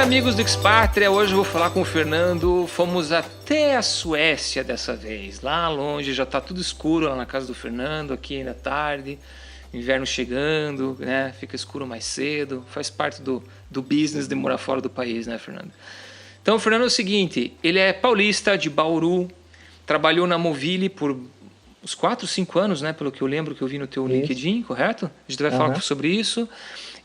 Olá, amigos do Expatria, hoje eu vou falar com o Fernando. Fomos até a Suécia dessa vez, lá longe, já tá tudo escuro lá na casa do Fernando, aqui ainda tarde, inverno chegando, né? Fica escuro mais cedo, faz parte do business de morar fora do país, né, Fernando? Então, o Fernando é o seguinte, ele é paulista de Bauru, trabalhou na Movile por uns 4, 5 anos, né? Pelo que eu lembro que eu vi no teu LinkedIn, correto? A gente vai falar sobre isso.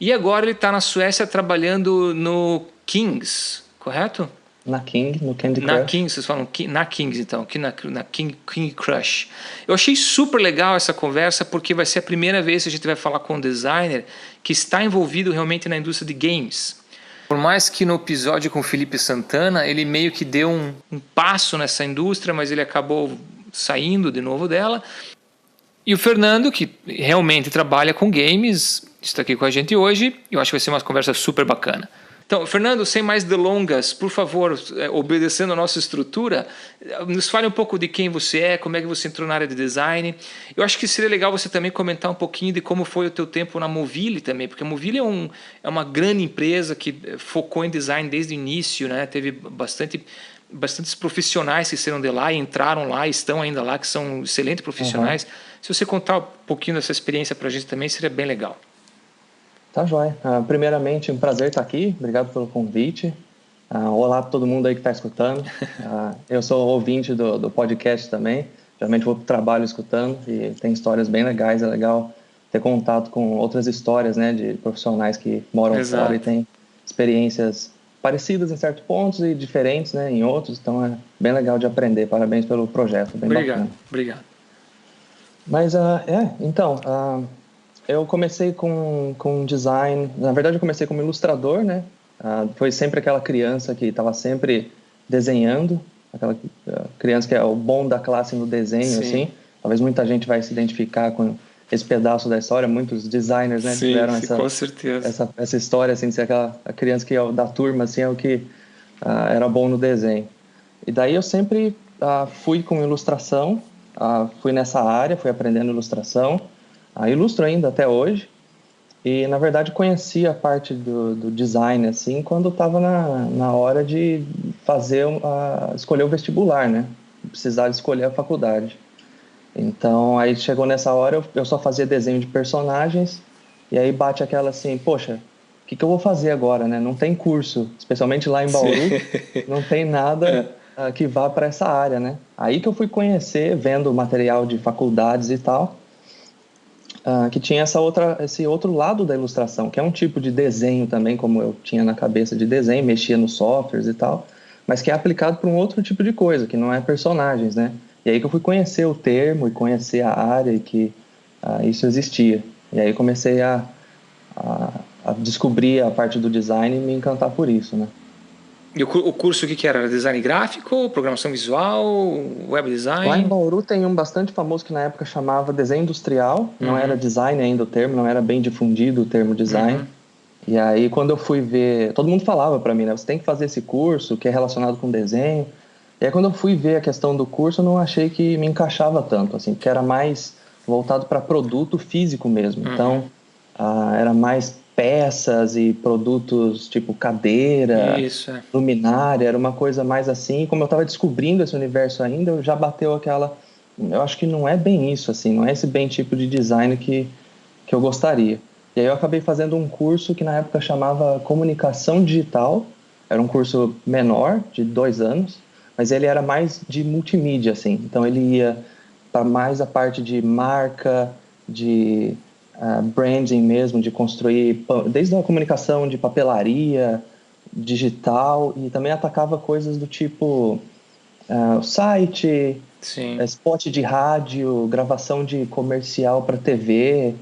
E agora ele está na Suécia trabalhando no Kings, correto? Na King, no Candy Crush. Na Kings, vocês falam na Kings então, aqui na King Crush. Eu achei super legal essa conversa porque vai ser a primeira vez que a gente vai falar com um designer que está envolvido realmente na indústria de games. Por mais que no episódio com o Felipe Santana ele meio que deu um passo nessa indústria, mas ele acabou saindo de novo dela. E o Fernando, que realmente trabalha com games, está aqui com a gente hoje. Eu acho que vai ser uma conversa super bacana. Então, Fernando, sem mais delongas, por favor, obedecendo a nossa estrutura, nos fale um pouco de quem você é, como é que você entrou na área de design. Eu acho que seria legal você também comentar um pouquinho de como foi o teu tempo na Movile também, porque a Movile é uma grande empresa que focou em design desde o início, né? Teve bastantes profissionais que saíram de lá e entraram lá e estão ainda lá, que são excelentes profissionais. Se você contar um pouquinho dessa experiência para a gente também, seria bem legal. Tá joia. Primeiramente, um prazer estar aqui. Obrigado pelo convite. Olá para todo mundo aí que está escutando. Eu sou ouvinte do podcast também. Geralmente vou para o trabalho escutando e tem histórias bem legais. É legal ter contato com outras histórias, né, de profissionais que moram fora e têm experiências parecidas em certos pontos e diferentes, né, em outros. Então é bem legal de aprender. Parabéns pelo projeto. Bem bacana. Obrigado. Mas, eu comecei com design. Na verdade, eu comecei como ilustrador, né? Foi sempre aquela criança que estava sempre desenhando, aquela criança que é o bom da classe no desenho, assim. Talvez muita gente vai se identificar com esse pedaço da história. Muitos designers, né, tiveram com certeza. essa história, assim, de ser a criança que é da turma, assim, é o que era bom no desenho. E daí eu sempre fui com ilustração, fui nessa área, fui aprendendo ilustração. Ilustro ainda até hoje e na verdade conheci a parte do design assim quando estava na hora de escolher o vestibular, né? Precisar escolher a faculdade. Então aí chegou nessa hora eu só fazia desenho de personagens e aí bate aquela assim, poxa, o que eu vou fazer agora, né? Não tem curso, especialmente lá em Bauru, não tem nada que vá para essa área, né? Aí que eu fui conhecer, vendo material de faculdades e tal. Que tinha esse outro lado da ilustração, que é um tipo de desenho também, como eu tinha na cabeça de desenho, mexia nos softwares e tal, mas que é aplicado para um outro tipo de coisa, que não é personagens, né? E aí que eu fui conhecer o termo e conhecer a área e que isso existia. E aí comecei a descobrir a parte do design e me encantar por isso, né? E o curso o que era? Era design gráfico, programação visual, web design? Lá em Bauru tem um bastante famoso que na época chamava desenho industrial, não era design ainda o termo, não era bem difundido o termo design. E aí quando eu fui ver, todo mundo falava para mim, né, você tem que fazer esse curso que é relacionado com desenho. E aí quando eu fui ver a questão do curso, eu não achei que me encaixava tanto, assim, porque era mais voltado para produto físico mesmo. Então, era mais peças e produtos tipo cadeira, luminária, era uma coisa mais assim. E como eu estava descobrindo esse universo ainda, eu já bateu aquela... Eu acho que não é bem isso, assim, não é esse bem tipo de design que eu gostaria. E aí eu acabei fazendo um curso que na época chamava Comunicação Digital. Era um curso menor, de 2 anos, mas ele era mais de multimídia, assim. Então ele ia para mais a parte de marca, de branding mesmo, de construir, desde a comunicação de papelaria, digital, e também atacava coisas do tipo site, spot de rádio, gravação de comercial para TV,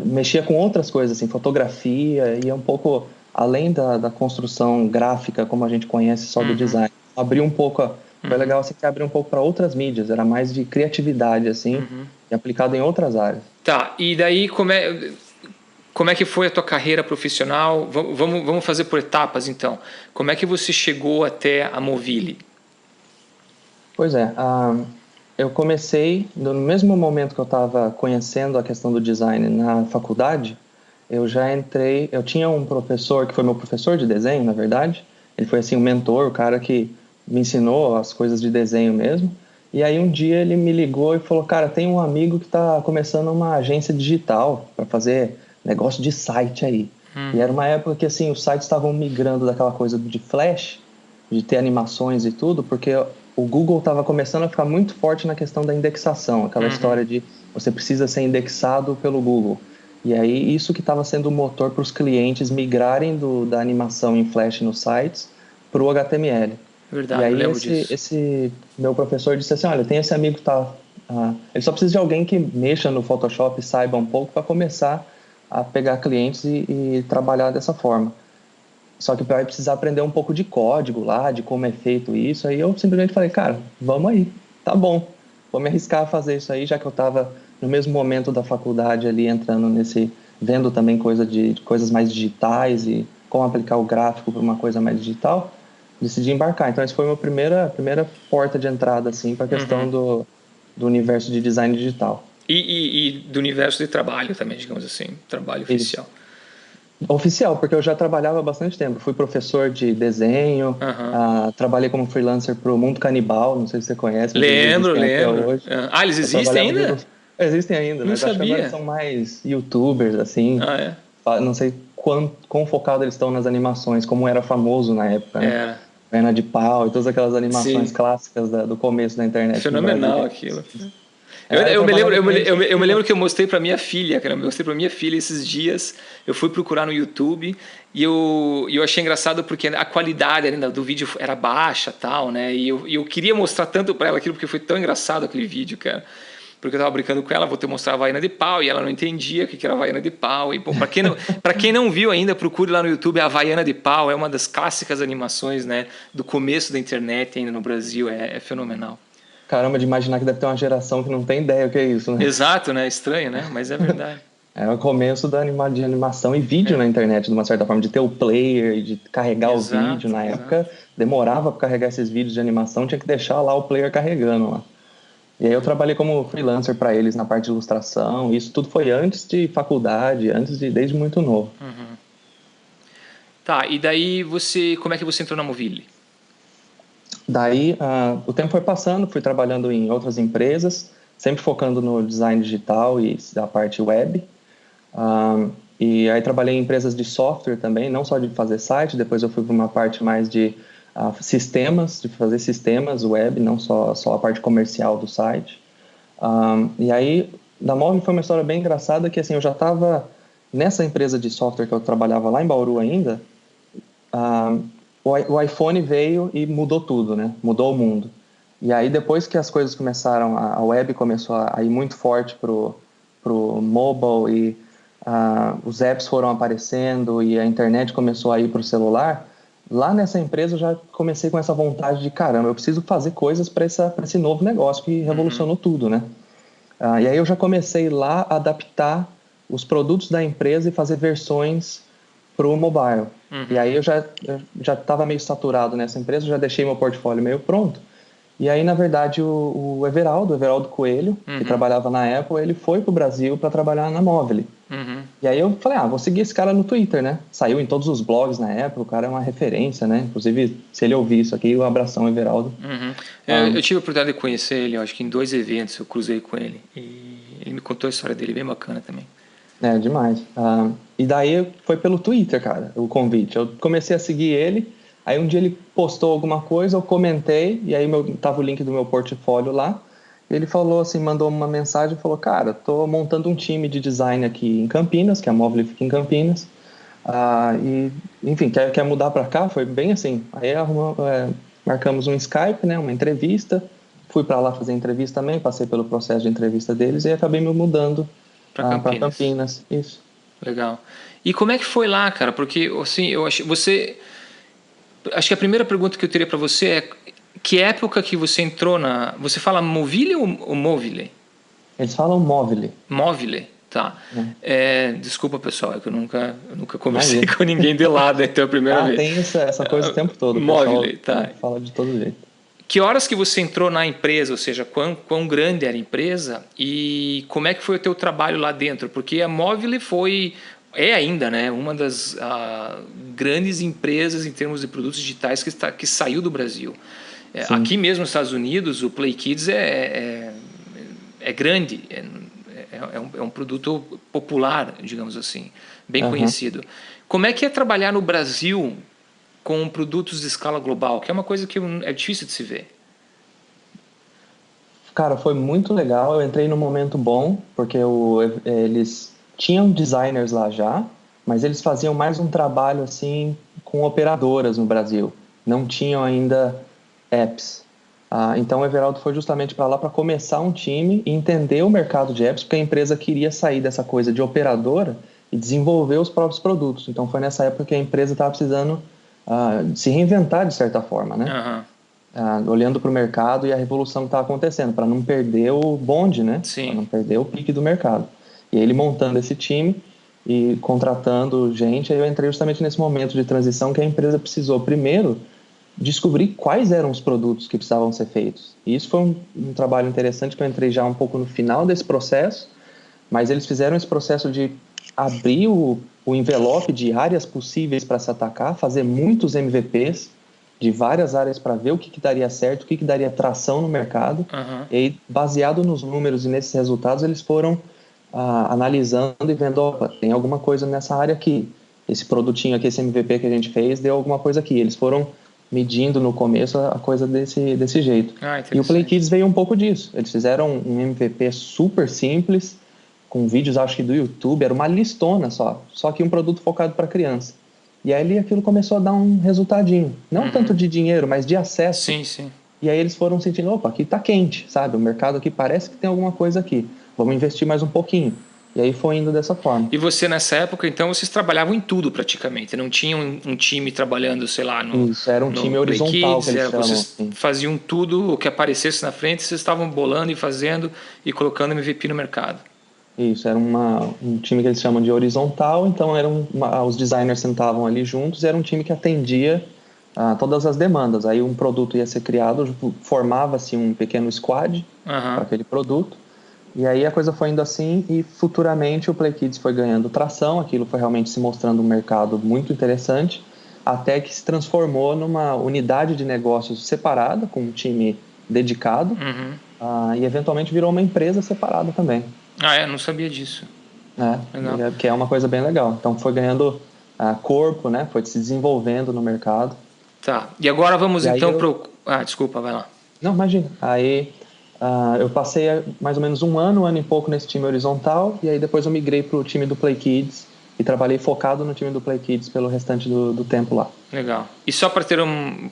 mexia com outras coisas, assim, fotografia, ia um pouco além da construção gráfica, como a gente conhece só do design. Abriu um pouco, foi legal assim que abriu um pouco para outras mídias, era mais de criatividade, assim, e aplicado em outras áreas. Tá, e daí como é que foi a tua carreira profissional? Vamos fazer por etapas, então. Como é que você chegou até a Movile? Pois é, eu comecei, no mesmo momento que eu estava conhecendo a questão do design na faculdade, eu já entrei... Eu tinha um professor que foi meu professor de desenho, na verdade. Ele foi, assim, um mentor, o cara que me ensinou as coisas de desenho mesmo. E aí um dia ele me ligou e falou, cara, tem um amigo que está começando uma agência digital para fazer negócio de site aí. E era uma época que, assim, os sites estavam migrando daquela coisa de Flash, de ter animações e tudo, porque o Google estava começando a ficar muito forte na questão da indexação, aquela história de você precisa ser indexado pelo Google. E aí isso que estava sendo o motor para os clientes migrarem da animação em Flash nos sites para o HTML. E Verdade, eu aí lembro disso. esse meu professor disse assim, olha, tem esse amigo que tá... ele só precisa de alguém que mexa no Photoshop e saiba um pouco para começar a pegar clientes e trabalhar dessa forma. Só que vai precisar aprender um pouco de código lá, de como é feito isso. Aí eu simplesmente falei, cara, vamos aí, tá bom. Vou me arriscar a fazer isso aí, já que eu estava no mesmo momento da faculdade ali, entrando vendo também coisas mais digitais e como aplicar o gráfico para uma coisa mais digital, decidi embarcar. Então, essa foi a minha primeira porta de entrada, assim, para a questão do universo de design digital. E do universo de trabalho também, digamos assim, trabalho Isso. oficial. Oficial, porque eu já trabalhava há bastante tempo. Fui professor de desenho, trabalhei como freelancer para o Mundo Canibal, não sei se você conhece, mas eles Lembro, existem até lembro. hoje. Ah, eles Eu existem trabalhava de ainda? Existem ainda, Não mas acho que agora sabia. são mais YouTubers, assim. Ah, é? Não sei quão focado eles estão nas animações, como era famoso na época, né? Era. Perna de pau e todas aquelas animações Sim. clássicas do começo da internet no Brasil. Fenomenal aquilo. Eu Eu me lembro, trabalhava com eles eu me porque... lembro que eu mostrei para minha filha, cara. Eu mostrei para minha filha esses dias. Eu fui procurar no YouTube e eu achei engraçado porque a qualidade ainda do vídeo era baixa, tal, né? E eu queria mostrar tanto para ela aquilo porque foi tão engraçado aquele vídeo, cara. Porque eu tava brincando com ela, vou te mostrar a Havaiana de pau, e ela não entendia o que era a Havaiana de pau. E, bom, para quem não viu ainda, procure lá no YouTube a Havaiana de pau, é uma das clássicas animações, né, do começo da internet ainda no Brasil, é fenomenal. Caramba, de imaginar que deve ter uma geração que não tem ideia o que é isso, né? Exato, né? Estranho, né? Mas é verdade. É o começo de animação e vídeo na internet, de uma certa forma, de ter o player e de carregar o vídeo. Exato, Na exato. época, demorava para carregar esses vídeos de animação, tinha que deixar lá o player carregando lá. E aí eu trabalhei como freelancer para eles na parte de ilustração. Isso tudo foi antes de faculdade, desde muito novo. Tá, e daí como é que você entrou na Movile? Daí, o tempo foi passando, fui trabalhando em outras empresas, sempre focando no design digital e da parte web. E aí trabalhei em empresas de software também, não só de fazer site, depois eu fui para uma parte mais de sistemas, de fazer sistemas web, não só a parte comercial do site. E aí, da Móvel foi uma história bem engraçada, que assim, eu já estava nessa empresa de software que eu trabalhava lá em Bauru ainda, o iPhone veio e mudou tudo, né? Mudou o mundo. E aí, depois que as coisas começaram, a web começou a ir muito forte pro mobile e os apps foram aparecendo e a internet começou a ir pro celular, lá nessa empresa eu já comecei com essa vontade de, caramba, eu preciso fazer coisas para esse novo negócio que revolucionou tudo, né? E aí eu já comecei lá a adaptar os produtos da empresa e fazer versões para o mobile. E aí eu já estava meio saturado nessa empresa, já deixei meu portfólio meio pronto. E aí, na verdade, o Everaldo Coelho, que trabalhava na Apple, ele foi para o Brasil para trabalhar na Móvel. E aí eu falei, vou seguir esse cara no Twitter, né? Saiu em todos os blogs na época, o cara é uma referência, né? Inclusive, se ele ouvir isso aqui, um abração, Everaldo. Eu tive a oportunidade de conhecer ele, acho que em 2 eventos eu cruzei com ele. E ele me contou a história dele, bem bacana também. É, demais. E daí foi pelo Twitter, cara, o convite. Eu comecei a seguir ele, aí um dia ele postou alguma coisa, eu comentei, e aí tava o link do meu portfólio lá. Ele falou assim, mandou uma mensagem, falou, cara, tô montando um time de design aqui em Campinas, que a Móvel fica em Campinas. E, enfim, quer mudar para cá? Foi bem assim. Aí marcamos um Skype, né, uma entrevista. Fui para lá fazer entrevista também, passei pelo processo de entrevista deles e acabei me mudando Para para Campinas. Campinas. Isso. Legal. E como é que foi lá, cara? Porque, assim, eu acho acho que a primeira pergunta que eu teria para você é que época que você entrou na... Você fala Movile ou Movile? Eles falam Móvel. Movile, tá. Desculpa, pessoal, é que eu nunca conversei Imagina. com ninguém de lá, então é a primeira vez. Tem essa coisa o tempo todo. O pessoal Movile, tá. fala de todo jeito. Que horas que você entrou na empresa, ou seja, quão grande era a empresa e como é que foi o teu trabalho lá dentro? Porque a Movile foi é ainda, né, uma das grandes empresas em termos de produtos digitais que saiu do Brasil. Aqui mesmo nos Estados Unidos, o Play Kids é grande, é um produto popular, digamos assim, bem conhecido. Como é que é trabalhar no Brasil com produtos de escala global, que é uma coisa que é difícil de se ver? Cara, foi muito legal. Eu entrei num momento bom, porque eles tinham designers lá já, mas eles faziam mais um trabalho assim com operadoras no Brasil. Não tinham ainda apps. Então o Everaldo foi justamente para lá para começar um time e entender o mercado de apps, porque a empresa queria sair dessa coisa de operadora e desenvolver os próprios produtos. Então foi nessa época que a empresa estava precisando se reinventar de certa forma, né? Olhando para o mercado e a revolução que está acontecendo, para não perder o bonde, né? Para não perder o pique do mercado. E ele montando esse time e contratando gente, aí eu entrei justamente nesse momento de transição que a empresa precisou primeiro descobrir quais eram os produtos que precisavam ser feitos. E isso foi um trabalho interessante que eu entrei já um pouco no final desse processo, mas eles fizeram esse processo de abrir o envelope de áreas possíveis para se atacar, fazer muitos MVPs de várias áreas para ver o que daria certo, o que daria tração no mercado. E aí, baseado nos números e nesses resultados, eles foram analisando e vendo, opa, tem alguma coisa nessa área aqui. Esse produtinho aqui, esse MVP que a gente fez, deu alguma coisa aqui. Eles foram medindo no começo a coisa desse jeito. E o Play Kids veio um pouco disso. Eles fizeram um MVP super simples, com vídeos, acho que do YouTube, era uma listona só que um produto focado para criança. E aí aquilo começou a dar um resultadinho. Não tanto de dinheiro, mas de acesso. Sim. E aí eles foram sentindo, opa, aqui tá quente, sabe? O mercado aqui parece que tem alguma coisa aqui. Vamos investir mais um pouquinho. E aí foi indo dessa forma. E você, nessa época, então, vocês trabalhavam em tudo praticamente. Não tinham um time trabalhando, sei lá, Isso, era um time horizontal Kids, que eles chamam. vocês faziam tudo o que aparecesse na frente, vocês estavam bolando e fazendo e colocando MVP no mercado. Isso, era um time que eles chamam de horizontal, então os designers sentavam ali juntos e era um time que atendia todas as demandas. Aí um produto ia ser criado, formava-se um pequeno squad para aquele produto, e aí a coisa foi indo assim e futuramente o Play Kids foi ganhando tração, aquilo foi realmente se mostrando um mercado muito interessante, até que se transformou numa unidade de negócios separada, com um time dedicado, e eventualmente virou uma empresa separada também. Não sabia disso. Que é uma coisa bem legal. Então foi ganhando corpo, né? Foi se desenvolvendo no mercado. Tá. E agora vamos então desculpa, vai lá. Não, imagina. Aí eu passei mais ou menos um ano e pouco nesse time horizontal, e aí depois eu migrei para o time do Play Kids e trabalhei focado no time do Play Kids pelo restante do tempo lá. Legal. E só para ter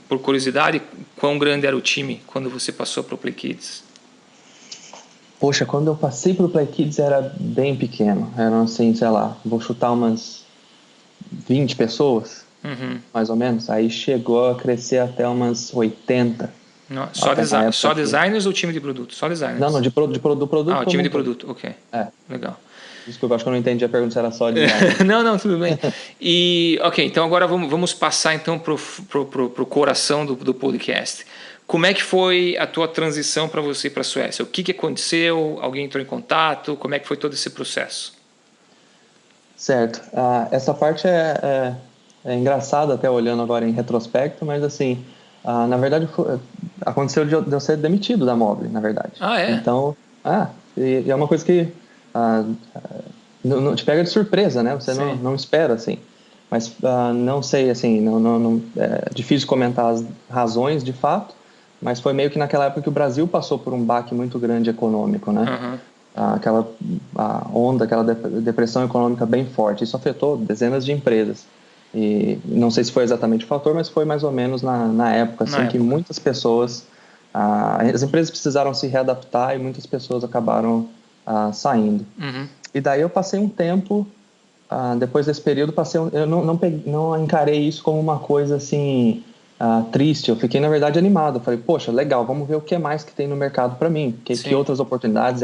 por curiosidade, quão grande era o time quando você passou para o Play Kids? Poxa, quando eu passei pro Play Kids era bem pequeno. Eram assim, sei lá, vou chutar umas 20 pessoas, mais ou menos. Aí chegou a crescer até umas 80. Não, só designers ou time de produto? Só designers? Não, do produto. O time de produto, ok. Legal. Desculpa, acho que eu não entendi a pergunta se era só design. não, tudo bem. Ok, então agora vamos passar então pro coração do podcast. Como é que foi a tua transição para você ir para a Suécia? O que aconteceu? Alguém entrou em contato? Como é que foi todo esse processo? Certo. Essa parte é engraçada até olhando agora em retrospecto, mas assim, na verdade aconteceu de eu ser demitido da Mobile, na verdade. É? Então, e é uma coisa que não te pega de surpresa, né? Você não espera, assim. Mas não sei, assim, é difícil comentar as razões de fato, mas foi meio que naquela época que o Brasil passou por um baque muito grande econômico, né? Aquela onda, aquela depressão econômica bem forte. Isso afetou dezenas de empresas. E não sei se foi exatamente o fator, mas foi mais ou menos na época, assim, que muitas pessoas... as empresas precisaram se readaptar e muitas pessoas acabaram saindo. E daí eu passei um tempo... depois desse período, eu não encarei isso como uma coisa, assim... triste, eu fiquei na verdade animado, eu falei, poxa, legal, vamos ver o que mais que tem no mercado para mim, que outras oportunidades,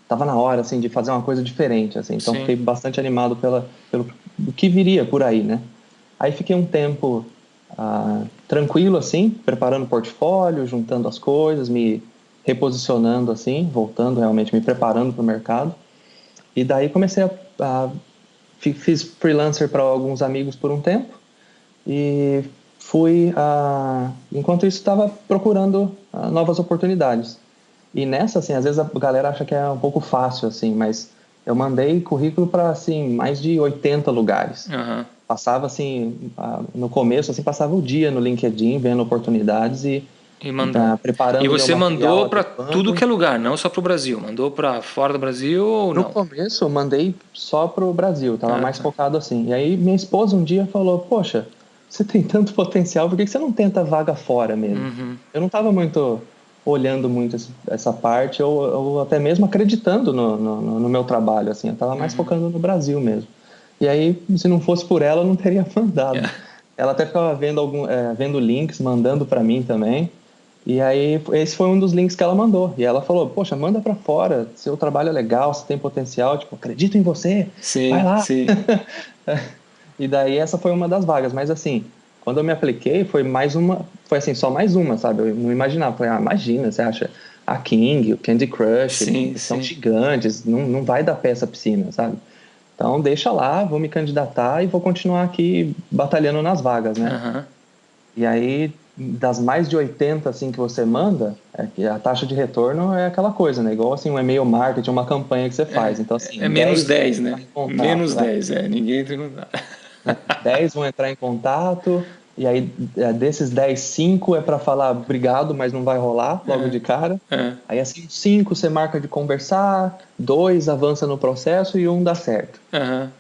tava na hora, assim, de fazer uma coisa diferente, assim, então fiquei bastante animado pelo que viria por aí, né? Aí fiquei um tempo tranquilo, assim, preparando o portfólio, juntando as coisas, me reposicionando, assim, voltando realmente, me preparando para o mercado, e daí comecei a fiz freelancer para alguns amigos por um tempo e fui, enquanto isso, estava procurando novas oportunidades. E nessa, assim, às vezes a galera acha que é um pouco fácil, assim, mas eu mandei currículo para, assim, mais de 80 lugares. Aham. Passava, assim, no começo, assim, passava o dia no LinkedIn vendo oportunidades e E mandando. E preparando o meu você material, mandou para tudo que adequando. é lugar, não só para o Brasil. Mandou para fora do Brasil ou No não? começo, eu mandei só pro Brasil, tava Ah, mais tá. focado assim. E aí, minha esposa um dia falou: Poxa, você tem tanto potencial, por que você não tenta vaga fora mesmo? Uhum. Eu não tava muito olhando muito essa parte, ou até mesmo acreditando no meu trabalho, assim. Eu tava mais Uhum. focando no Brasil mesmo. E aí, se não fosse por ela, eu não teria mandado. É. Ela até ficava vendo links, mandando para mim também. E aí, esse foi um dos links que ela mandou. E ela falou: Poxa, manda pra fora. Seu trabalho é legal, você tem potencial. Tipo, acredito em você. Vai Sim, lá. sim. E daí, essa foi uma das vagas. Mas assim, quando eu me apliquei, foi mais uma. Foi assim, só mais uma, sabe? Eu não imaginava. Falei: imagina, você acha a King, o Candy Crush, Sim, são sim. gigantes. Não vai dar pé essa piscina, sabe? Então, deixa lá, vou me candidatar e vou continuar aqui batalhando nas vagas, né? Aham. E aí, das mais de 80 assim, que você manda, que a taxa de retorno é aquela coisa, né? Igual assim, um e-mail marketing, uma campanha que você faz. Então, É assim, menos 10 vão 10, entrar né? em contato, Menos 10, ninguém entra em contato. né? 10 vão entrar em contato, e aí desses 10, 5 é para falar obrigado, mas não vai rolar logo de cara. É. Aí, assim, 5 você marca de conversar, 2 avança no processo e um dá certo. Aham.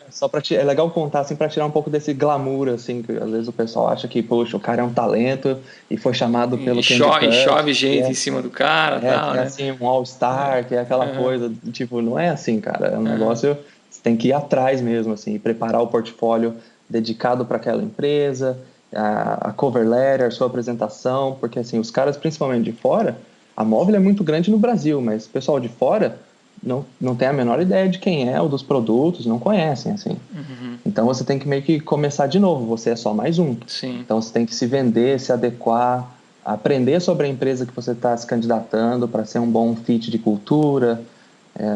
É legal contar assim para tirar um pouco desse glamour assim que às vezes o pessoal acha que poxa, o cara é um talento e foi chamado pelo Candy E Crush, chove gente em cima do cara, que tal, é né? assim um all-star, que é aquela Aham. coisa, tipo, não é assim, cara, é um Aham. negócio você tem que ir atrás mesmo assim, e preparar o portfólio dedicado para aquela empresa, a cover letter, sua apresentação, porque assim, os caras principalmente de fora, a Móvel é muito grande no Brasil, mas o pessoal de fora não tem a menor ideia de quem é ou dos produtos, não conhecem assim. Uhum. Então você tem que meio que começar de novo, você é só mais um. Sim. Então você tem que se vender, se adequar, aprender sobre a empresa que você está se candidatando para ser um bom fit de cultura,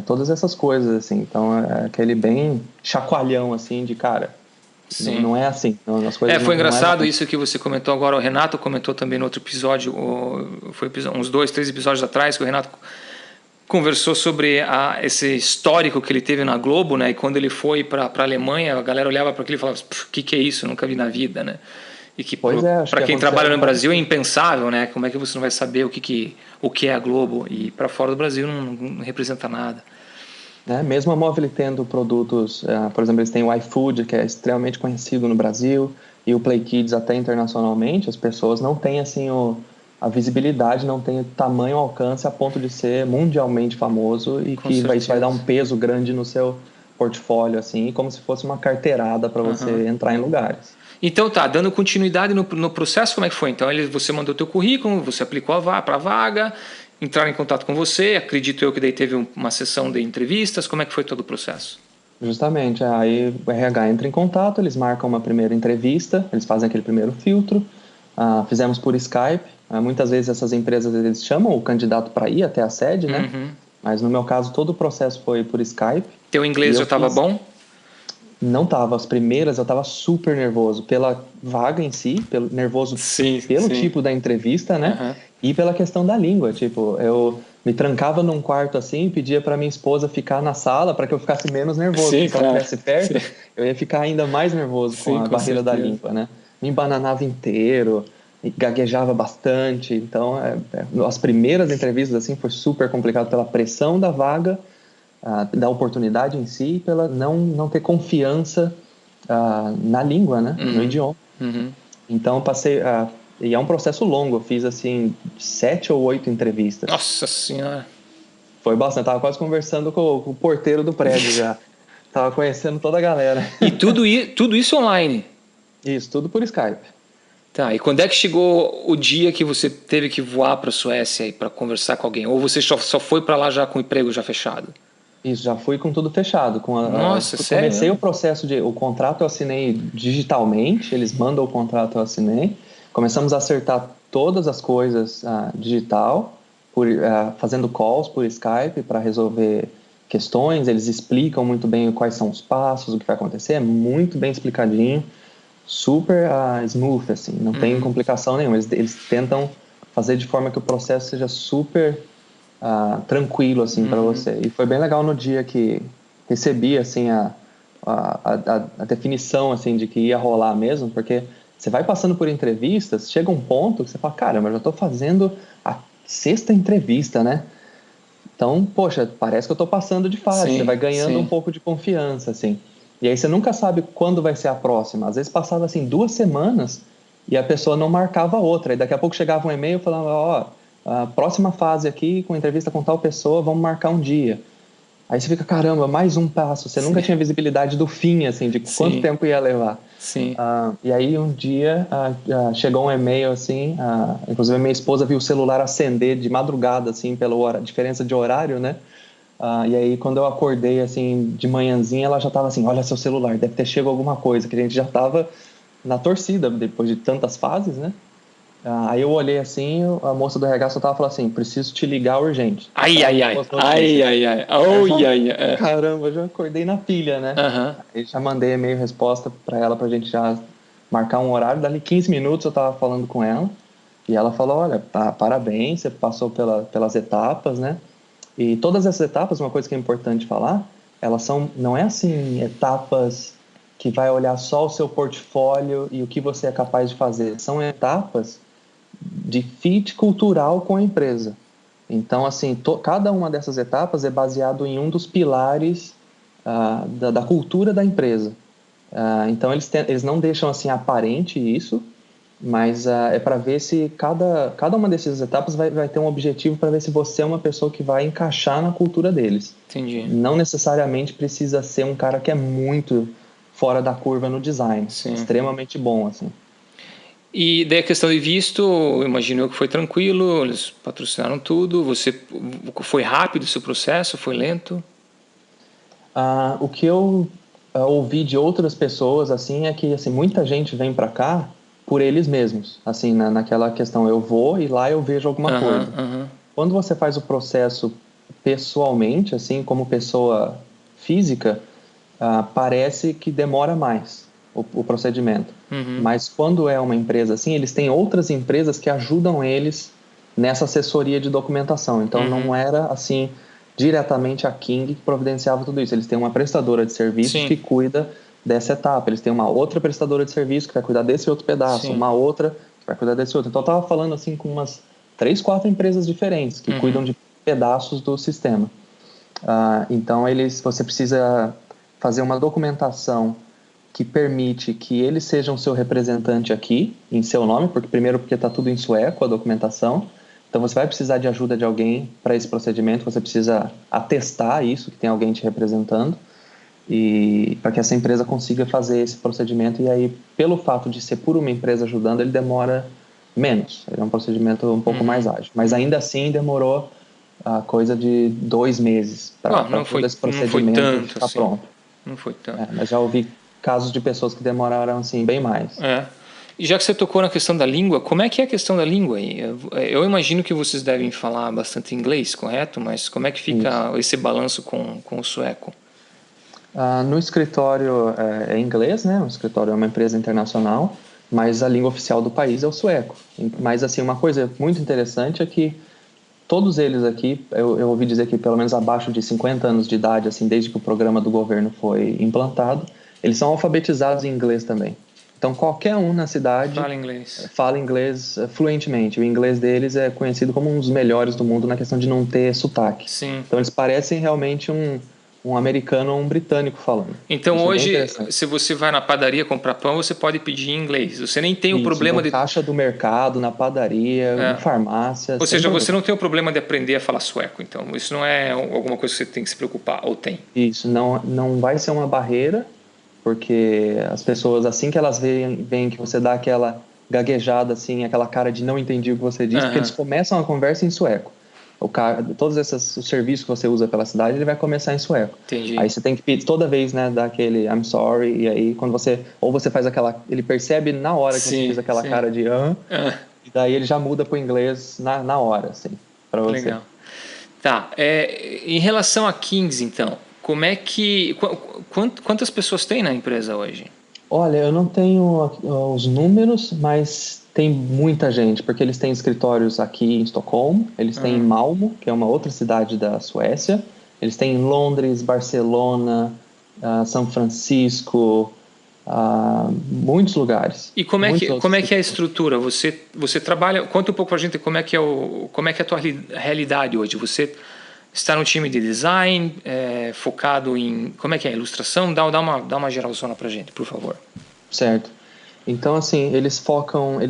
todas essas coisas assim. Então é aquele bem chacoalhão assim de cara. Sim. Não é assim, as coisas Foi não é engraçado assim. isso que você comentou agora. O Renato comentou também no outro episódio, foi uns 2, 3 episódios atrás, que o Renato conversou sobre esse histórico que ele teve na Globo, né? E quando ele foi para a Alemanha, a galera olhava para aquilo e falava: o que é isso? Nunca vi na vida, né? E que Pois é, acho para que quem aconteceu trabalha no algo Brasil é parecido. impensável, né? Como é que você não vai saber o que é a Globo? E para fora do Brasil não representa nada. Né? Mesmo a Móvel tendo produtos, por exemplo, eles têm o iFood, que é extremamente conhecido no Brasil, e o Play Kids até internacionalmente, as pessoas não têm assim a visibilidade, não têm o tamanho, alcance a ponto de ser mundialmente famoso e Com que isso vai dar um certeza. peso grande no seu portfólio, assim, como se fosse uma carteirada para Uhum. você entrar em lugares. Então tá, dando continuidade no processo, como é que foi? Então você mandou teu currículo, você aplicou para a vaga, entraram em contato com você, acredito eu que daí teve uma sessão de entrevistas, como é que foi todo o processo? Justamente, aí o RH entra em contato, eles marcam uma primeira entrevista, eles fazem aquele primeiro filtro, fizemos por Skype, muitas vezes essas empresas eles chamam o candidato para ir até a sede, né? Uhum. Mas no meu caso todo o processo foi por Skype Teu e inglês já eu estava fiz, bom? não tava, as primeiras eu tava super nervoso pela vaga em si, nervoso Sim, pelo sim. tipo da entrevista, né? Uhum. E pela questão da língua, tipo, eu me trancava num quarto assim, pedia para minha esposa ficar na sala para que eu ficasse menos nervoso, Sim, porque se ela claro. estivesse Sim, perto, eu ia ficar ainda mais nervoso com sim, a com barreira da certeza. língua, né? Me embananava inteiro, e gaguejava bastante, então as primeiras entrevistas assim foi super complicado pela pressão da vaga, da oportunidade em si, pela não ter confiança na língua, né? No Uhum. idioma. Uhum. Então, eu passei. E é um processo longo, eu fiz assim 7 ou 8 entrevistas. Nossa senhora. Foi bastante, eu tava quase conversando com o porteiro do prédio já. Tava conhecendo toda a galera. E tudo isso online? Isso, tudo por Skype. Tá, e quando é que chegou o dia que você teve que voar para a Suécia para conversar com alguém? Ou você só foi para lá já com o emprego já fechado? Isso, já fui com tudo fechado. Nossa, sério Comecei o mesmo? processo o contrato eu assinei digitalmente, eles mandam o contrato eu assinei. Começamos a acertar todas as coisas digital, fazendo calls por Skype para resolver questões, eles explicam muito bem quais são os passos, o que vai acontecer, é muito bem explicadinho, super smooth, assim, não tem complicação nenhuma. Eles tentam fazer de forma que o processo seja super tranquilo, assim, para você. E foi bem legal no dia que recebi, assim, a definição, assim, de que ia rolar mesmo, porque você vai passando por entrevistas, chega um ponto que você fala, caramba, eu já estou fazendo a 6ª entrevista, né? Então, poxa, parece que eu estou passando de fase, você vai ganhando um pouco de confiança, assim. E aí você nunca sabe quando vai ser a próxima. Às vezes passava, assim, 2 semanas e a pessoa não marcava outra. E daqui a pouco chegava um e-mail falando, ó, a próxima fase aqui, com entrevista com tal pessoa, vamos marcar um dia. Aí você fica, caramba, mais um passo. Você nunca tinha visibilidade do fim, assim, de quanto tempo ia levar. Sim. E aí um dia chegou um e-mail, assim, inclusive a minha esposa viu o celular acender de madrugada, assim, pela diferença de horário, né? E aí quando eu acordei, assim, de manhãzinha, ela já estava assim, olha seu celular, deve ter chegado alguma coisa, que a gente já estava na torcida, depois de tantas fases, né? Aí eu olhei assim, a moça do RH só tava falando assim, preciso te ligar urgente. Ai. Caramba, já acordei na pilha, né? Aí já mandei e-mail resposta para ela pra gente já marcar um horário. Dali 15 minutos eu tava falando com ela e ela falou, olha, parabéns, você passou pelas etapas, né? E todas essas etapas, uma coisa que é importante falar, elas não é assim, etapas que vai olhar só o seu portfólio e o que você é capaz de fazer. São etapas de fit cultural com a empresa. Então, assim, cada uma dessas etapas é baseado em um dos pilares da cultura da empresa. Então, eles não deixam assim aparente isso, mas é para ver se cada uma dessas etapas vai ter um objetivo para ver se você é uma pessoa que vai encaixar na cultura deles. Entendi. Não necessariamente precisa ser um cara que é muito fora da curva no design. Extremamente bom, assim. E daí a questão de visto, eu imagino que foi tranquilo, eles patrocinaram tudo, foi rápido esse processo, foi lento? O que eu ouvi de outras pessoas, assim, é que assim, muita gente vem para cá por eles mesmos, assim, naquela questão, eu vou e lá eu vejo alguma coisa. Quando você faz o processo pessoalmente, assim, como pessoa física, parece que demora mais o procedimento. Mas quando é uma empresa assim, eles têm outras empresas que ajudam eles nessa assessoria de documentação. Então não era assim diretamente a King que providenciava tudo isso. Eles têm uma prestadora de serviços que cuida dessa etapa. Eles têm uma outra prestadora de serviço que vai cuidar desse outro pedaço, uma outra que vai cuidar desse outro. Então eu estava falando assim com umas 3, 4 empresas diferentes que cuidam de pedaços do sistema. Então você precisa fazer uma documentação que permite que eles sejam seu representante aqui, em seu nome, porque está tudo em sueco, a documentação. Então você vai precisar de ajuda de alguém para esse procedimento, você precisa atestar isso, que tem alguém te representando, e para que essa empresa consiga fazer esse procedimento. E aí, pelo fato de ser por uma empresa ajudando, ele demora menos. Ele é um procedimento um pouco mais ágil. Mas ainda assim demorou a coisa de 2 meses para todo esse procedimento ficar pronto. Não foi tanto. Mas já ouvi casos de pessoas que demoraram assim bem mais. E já que você tocou na questão da língua, como é que é a questão da língua aí? Eu imagino que vocês devem falar bastante inglês, correto? Mas como é que fica esse balanço com o sueco? No escritório é inglês, né? O escritório é uma empresa internacional, mas a língua oficial do país é o sueco. Mas assim, uma coisa muito interessante é que todos eles aqui, eu ouvi dizer que pelo menos abaixo de 50 anos de idade, assim, desde que o programa do governo foi implantado, eles são alfabetizados em inglês também. Então, qualquer um na cidade fala inglês fluentemente. O inglês deles é conhecido como um dos melhores do mundo na questão de não ter sotaque. Então, eles parecem realmente um americano ou um britânico falando. Então, hoje, se você vai na padaria comprar pão, você pode pedir em inglês. Você nem tem o problema de... caixa do mercado, na padaria, em farmácia. Ou seja, você não tem o problema de aprender a falar sueco. Então, isso não é alguma coisa que você tem que se preocupar, ou tem? Isso, não vai ser uma barreira, porque as pessoas, assim que elas veem que você dá aquela gaguejada, assim, aquela cara de não entendi o que você disse, porque eles começam a conversa em sueco. Todos os serviços que você usa pela cidade, ele vai começar em sueco. Entendi. Aí você tem que pedir toda vez, né, dar aquele I'm sorry, e aí quando você faz ele percebe na hora que você fez aquela cara de e daí ele já muda pro inglês na hora, assim, para você. Legal. Tá. Em relação a Kings, então, como é que... Quantas pessoas tem na empresa hoje? Olha, eu não tenho os números, mas tem muita gente, porque eles têm escritórios aqui em Estocolmo, eles têm em Malmo, que é uma outra cidade da Suécia, eles têm em Londres, Barcelona, São Francisco, muitos lugares. E como é que é a estrutura? Você trabalha... Conta um pouco pra gente como é que é a tua realidade hoje. Você está no time de design, focado em... Como é que é? Ilustração? Dá uma geralzona pra gente, por favor. Certo. Então, assim, eles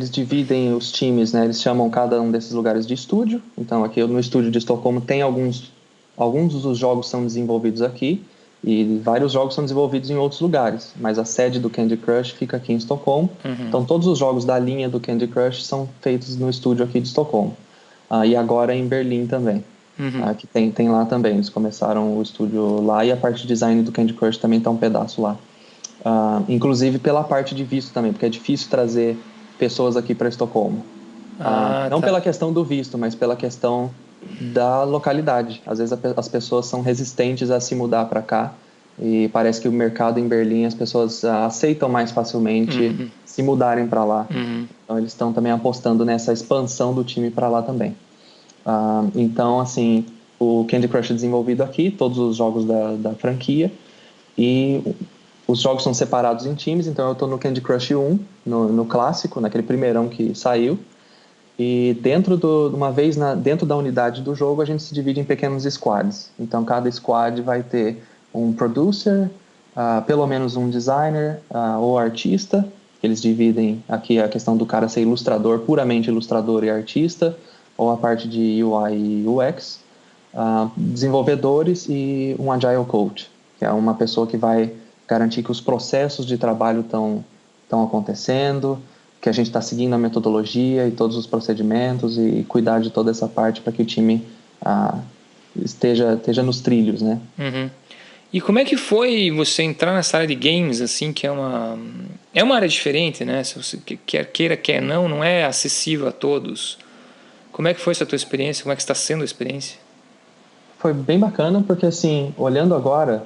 dividem os times, né? Eles chamam cada um desses lugares de estúdio. Então, aqui no estúdio de Estocolmo tem alguns dos jogos são desenvolvidos aqui e vários jogos são desenvolvidos em outros lugares. Mas a sede do Candy Crush fica aqui em Estocolmo. Então, todos os jogos da linha do Candy Crush são feitos no estúdio aqui de Estocolmo. E agora em Berlim também. Que tem lá também. Eles começaram o estúdio lá e a parte de design do Candy Crush também está um pedaço lá. Inclusive pela parte de visto também, porque é difícil trazer pessoas aqui para Estocolmo. Não pela questão do visto, mas pela questão da localidade. Às vezes as pessoas são resistentes a se mudar para cá e parece que o mercado em Berlim as pessoas aceitam mais facilmente se mudarem para lá. Então eles estão também apostando nessa expansão do time para lá também. Então, assim, o Candy Crush é desenvolvido aqui, todos os jogos da franquia, e os jogos são separados em times. Então eu estou no Candy Crush 1, no clássico, naquele primeirão que saiu. E dentro da unidade do jogo a gente se divide em pequenos squads. Então cada squad vai ter um producer, pelo menos um designer ou artista. Eles dividem aqui a questão do cara ser ilustrador, puramente ilustrador e artista, ou a parte de UI e UX, desenvolvedores e um agile coach, que é uma pessoa que vai garantir que os processos de trabalho estão acontecendo, que a gente está seguindo a metodologia e todos os procedimentos e cuidar de toda essa parte para que o time esteja nos trilhos, né? E como é que foi você entrar nessa área de games, assim, que é uma área diferente, né? Se você quer não é acessível a todos. Como é que foi essa tua experiência? Como é que está sendo a experiência? Foi bem bacana, porque assim, olhando agora,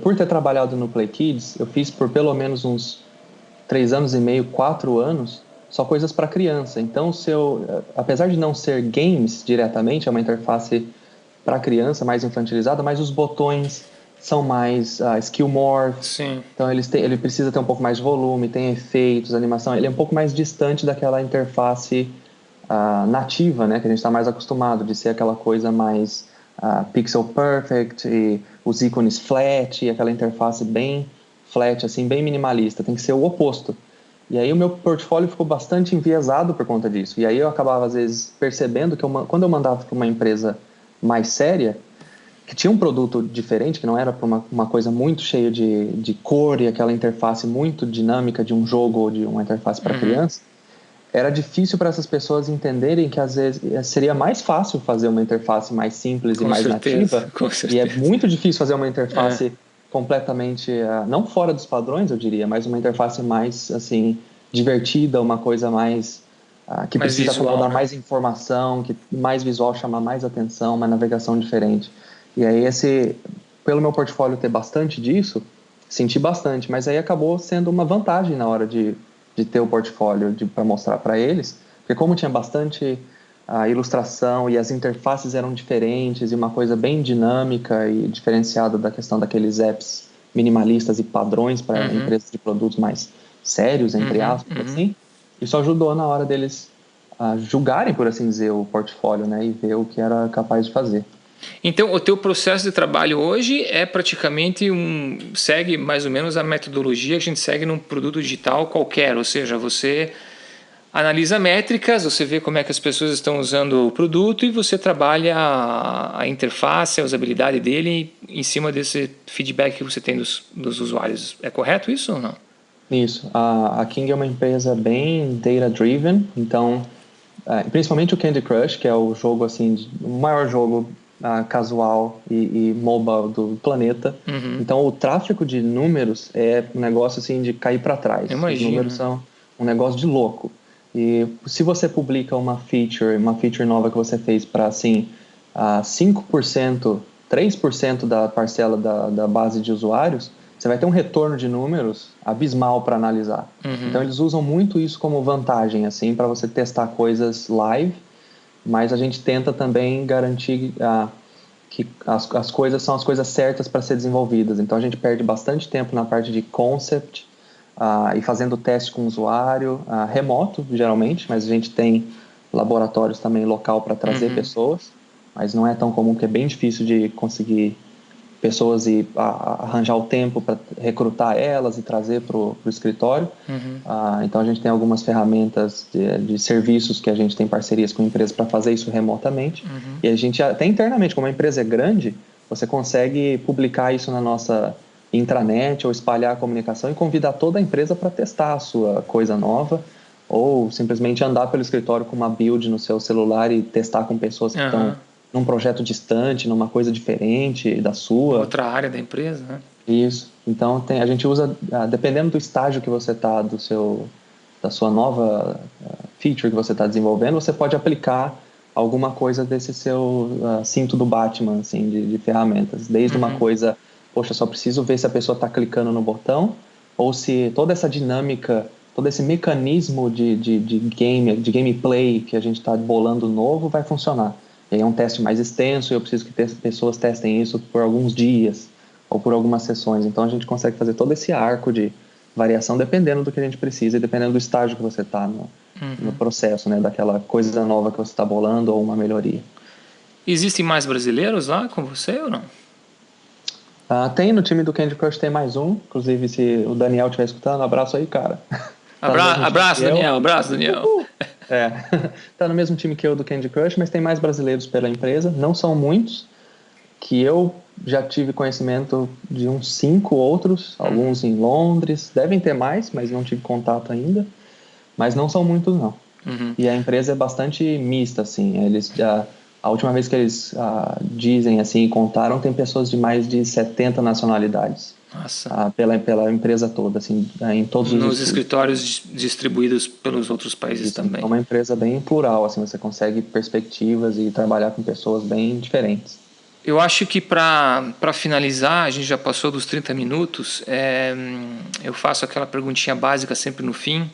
por ter trabalhado no Play Kids, eu fiz por pelo menos uns 3 anos e meio, 4 anos, só coisas para criança. Então, apesar de não ser games diretamente, é uma interface para criança, mais infantilizada, mas os botões são mais skill-morph. Sim. Então, ele precisa ter um pouco mais de volume, tem efeitos, animação. Ele é um pouco mais distante daquela interface nativa, né, que a gente está mais acostumado, de ser aquela coisa mais pixel perfect, e os ícones flat, e aquela interface bem flat, assim, bem minimalista. Tem que ser o oposto. E aí o meu portfólio ficou bastante enviesado por conta disso. E aí eu acabava, às vezes, percebendo que quando eu mandava para uma empresa mais séria, que tinha um produto diferente, que não era para uma coisa muito cheia de cor e aquela interface muito dinâmica de um jogo ou de uma interface para criança, era difícil para essas pessoas entenderem que às vezes seria mais fácil fazer uma interface mais simples e mais nativa. E é muito difícil fazer uma interface completamente, não fora dos padrões, eu diria, mas uma interface mais, assim, divertida, uma coisa mais que mais precisa visual, acomodar, né? Mais informação, que mais visual, chamar mais atenção, uma navegação diferente. E aí pelo meu portfólio ter bastante disso, senti bastante, mas aí acabou sendo uma vantagem na hora de ter o portfólio para mostrar para eles, porque como tinha bastante ilustração e as interfaces eram diferentes e uma coisa bem dinâmica e diferenciada da questão daqueles apps minimalistas e padrões para empresas de produtos mais sérios, entre aspas, assim, isso ajudou na hora deles julgarem, por assim dizer, o portfólio, né, e ver o que era capaz de fazer. Então, o teu processo de trabalho hoje é praticamente segue mais ou menos a metodologia que a gente segue num produto digital qualquer, ou seja, você analisa métricas, você vê como é que as pessoas estão usando o produto e você trabalha a interface, a usabilidade dele em cima desse feedback que você tem dos usuários. É correto isso ou não? Isso. A King é uma empresa bem data-driven, então, principalmente o Candy Crush, que é o jogo, assim, o maior jogo casual e mobile do planeta. Então o tráfego de números é um negócio assim de cair para trás. Imagino. Os números são um negócio de louco. E se você publica uma feature nova que você fez para, assim, 5%, 3% da parcela da base de usuários, você vai ter um retorno de números abismal para analisar. Então, eles usam muito isso como vantagem, assim, para você testar coisas live, mas a gente tenta também garantir que as coisas são as coisas certas para ser desenvolvidas. Então, a gente perde bastante tempo na parte de concept, e fazendo teste com o usuário, remoto, geralmente, mas a gente tem laboratórios também local para trazer pessoas, mas não é tão comum, porque é bem difícil de conseguir pessoas e arranjar o tempo para recrutar elas e trazer para o escritório. Então a gente tem algumas ferramentas de serviços que a gente tem parcerias com empresas para fazer isso remotamente. E a gente até internamente, como a empresa é grande, você consegue publicar isso na nossa intranet ou espalhar a comunicação e convidar toda a empresa para testar a sua coisa nova, ou simplesmente andar pelo escritório com uma build no seu celular e testar com pessoas que estão num projeto distante, numa coisa diferente da sua. Outra área da empresa, né? Isso. Então a gente usa, dependendo do estágio que você está da sua nova feature que você está desenvolvendo, você pode aplicar alguma coisa desse seu cinto do Batman, assim, de ferramentas. Desde uma coisa, poxa, só preciso ver se a pessoa está clicando no botão, ou se toda essa dinâmica, todo esse mecanismo de gameplay que a gente está bolando novo vai funcionar. E aí é um teste mais extenso e eu preciso que pessoas testem isso por alguns dias ou por algumas sessões. Então a gente consegue fazer todo esse arco de variação dependendo do que a gente precisa e dependendo do estágio que você está no processo, né, daquela coisa nova que você está bolando ou uma melhoria. Existem mais brasileiros lá com você ou não? Tem no time do Candy Crush, tem mais um. Inclusive, se o Daniel estiver escutando, abraço aí, cara. Abraço, Daniel. Abraço, Daniel. Tá no mesmo time que eu do Candy Crush, mas tem mais brasileiros pela empresa. Não são muitos, que eu já tive conhecimento de uns 5 outros, alguns em Londres. Devem ter mais, mas não tive contato ainda. Mas não são muitos, não. E a empresa é bastante mista, assim. A última vez que eles dizem, assim, contaram, tem pessoas de mais de 70 nacionalidades. Nossa. Pela empresa toda, assim, em todos os Nos escritórios distribuídos pelos outros países também. É uma empresa bem plural, assim, você consegue perspectivas e trabalhar com pessoas bem diferentes. Eu acho que para finalizar, a gente já passou dos 30 minutos, eu faço aquela perguntinha básica sempre no fim.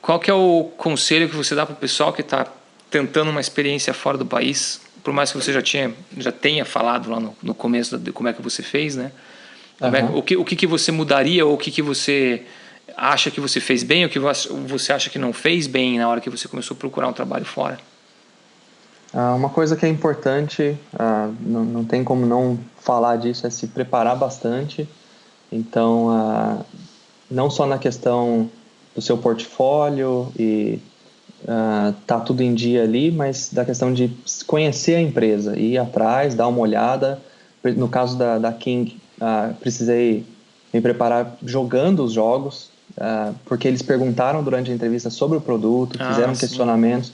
Qual que é o conselho que você dá para o pessoal que está tentando uma experiência fora do país? Por mais que você já tenha falado lá no começo de como é que você fez, né? O que você mudaria ou o que você acha que você fez bem ou o que você acha que não fez bem na hora que você começou a procurar um trabalho fora? Uma coisa que é importante, não tem como não falar disso, é se preparar bastante. Então, não só na questão do seu portfólio e tá tudo em dia ali, mas da questão de conhecer a empresa, ir atrás, dar uma olhada. No caso da King, precisei me preparar jogando os jogos, porque eles perguntaram durante a entrevista sobre o produto, fizeram questionamentos,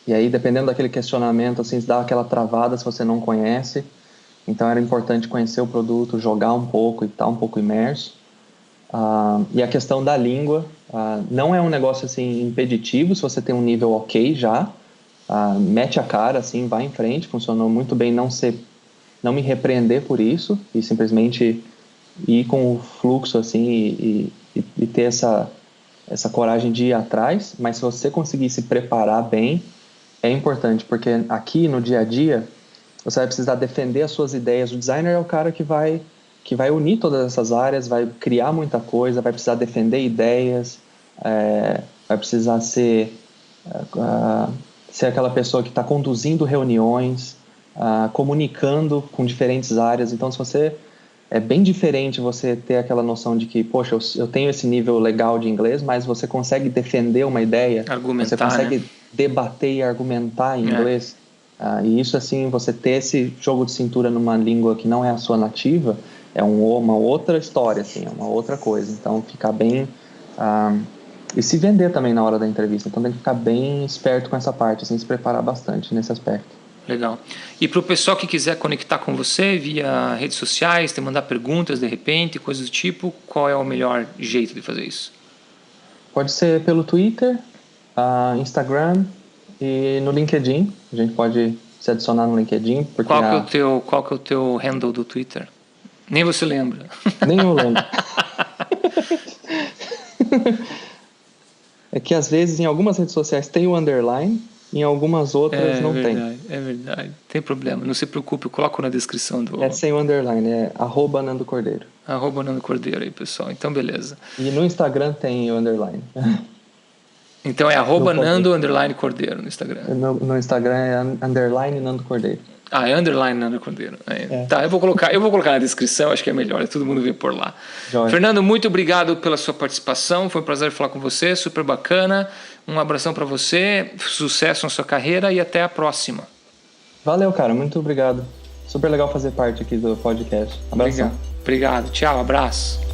e aí dependendo daquele questionamento, assim, dá aquela travada se você não conhece. Então era importante conhecer o produto, jogar um pouco e estar um pouco imerso. E a questão da língua não é um negócio assim impeditivo. Se você tem um nível ok já, mete a cara, assim, vai em frente. Funcionou muito bem não me repreender por isso e simplesmente ir com o fluxo, assim, e ter essa coragem de ir atrás. Mas se você conseguir se preparar bem, é importante, porque aqui no dia a dia você vai precisar defender as suas ideias. O designer é o cara que vai unir todas essas áreas, vai criar muita coisa, vai precisar defender ideias, vai precisar ser aquela pessoa que está conduzindo reuniões, comunicando com diferentes áreas. Então, é bem diferente você ter aquela noção de que, poxa, eu tenho esse nível legal de inglês, mas você consegue defender uma ideia, você consegue debater e argumentar em inglês. E isso, assim, você ter esse jogo de cintura numa língua que não é a sua nativa, é uma outra história, assim, é uma outra coisa. Então, ficar bem... e se vender também na hora da entrevista. Então, tem que ficar bem esperto com essa parte, assim, se preparar bastante nesse aspecto. Legal. E para o pessoal que quiser conectar com você via redes sociais, te mandar perguntas, de repente, coisas do tipo, qual é o melhor jeito de fazer isso? Pode ser pelo Twitter, Instagram e no LinkedIn. A gente pode se adicionar no LinkedIn. Porque qual que é o teu handle do Twitter? Nem você lembra. Nem eu lembro. É que às vezes em algumas redes sociais tem o underline, em algumas outras não tem. É verdade. Tem problema, não se preocupe, eu coloco na descrição do... É sem o underline, é @Nando Cordeiro. @Nando Cordeiro aí, pessoal. Então, beleza. E no Instagram tem o underline. Então é @Nando_Cordeiro no Instagram. No Instagram é underline Nando Cordeiro. É underline Nando Cordeiro. Tá, eu vou colocar na descrição, acho que é melhor, todo mundo vê por lá. Joia. Fernando, muito obrigado pela sua participação, foi um prazer falar com você, super bacana. Um abração para você, sucesso na sua carreira e até a próxima. Valeu, cara, muito obrigado. Super legal fazer parte aqui do podcast. Abração. Obrigado. Tchau, abraço.